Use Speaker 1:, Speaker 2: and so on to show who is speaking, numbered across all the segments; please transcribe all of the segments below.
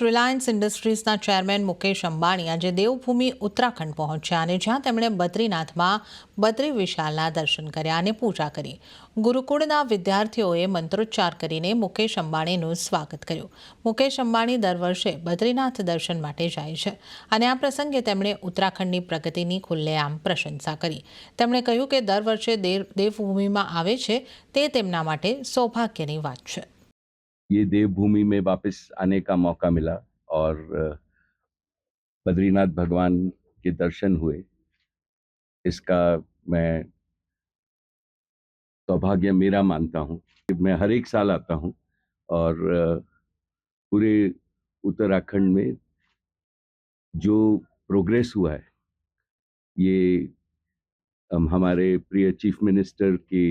Speaker 1: Reliance ઇન્ડસ્ટ્રીઝના chairman Mukesh Ambani આજે દેવભૂમિ ઉત્તરાખંડ પહોંચ્યા અને જ્યાં તેમણે બદ્રીનાથમાં બદ્રી વિશાલના દર્શન કર્યા અને પૂજા કરી. ગુરુકુળના વિદ્યાર્થીઓએ મંત્રોચ્ચાર કરીને મુકેશ અંબાણીનું સ્વાગત કર્યું. મુકેશ અંબાણી દર વર્ષે બદ્રીનાથ દર્શન માટે જાય છે અને આ પ્રસંગે તેમણે ઉત્તરાખંડની પ્રગતિની ખુલ્લેઆમ પ્રશંસા કરી. તેમણે કહ્યું કે દર વર્ષે દેવભૂમિમાં આવે છે તે તેમના માટે સૌભાગ્યની વાત છે.
Speaker 2: ये देवभूमि में वापस आने का मौका मिला और बद्रीनाथ भगवान के दर्शन हुए। इसका मैं सौभाग्य मेरा मानता हूँ। मैं हर एक साल आता हूँ और पूरे उत्तराखंड में जो प्रोग्रेस हुआ है ये हमारे प्रिय चीफ मिनिस्टर की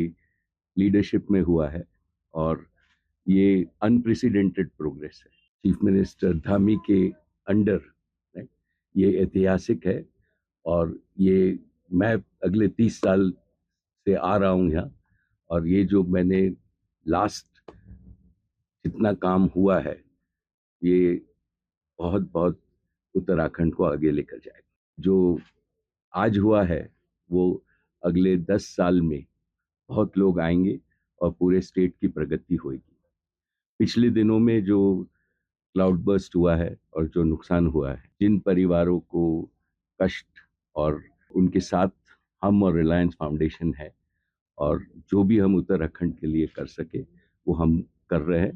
Speaker 2: लीडरशिप में हुआ है और ये अनप्रेसिडेंटेड प्रोग्रेस है। चीफ मिनिस्टर धामी के अंडर ये ऐतिहासिक है और ये मैं अगले 30 साल से आ रहा हूँ यहाँ और ये जो मैंने लास्ट जितना काम हुआ है ये बहुत बहुत उत्तराखंड को आगे लेकर जाएगा। जो आज हुआ है वो अगले 10 साल में बहुत लोग आएंगे और पूरे स्टेट की प्रगति होगी। पिछले दिनों में जो क्लाउड बर्स्ट हुआ है और जो नुकसान हुआ है, जिन परिवारों को कष्ट और उनके साथ हम और रिलायंस फाउंडेशन है और जो भी हम उत्तराखंड के लिए कर सके वो हम कर रहे हैं।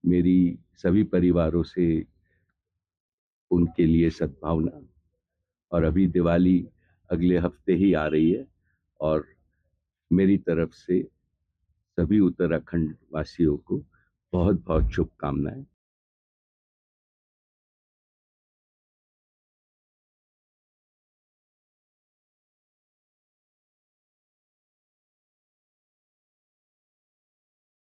Speaker 2: मेरी सभी परिवारों से उनके लिए सद्भावना। और अभी दिवाली अगले हफ्ते ही आ रही है और मेरी तरफ से सभी उत्तराखंड वासियों को बहुत बहुत शुभकामनाएं।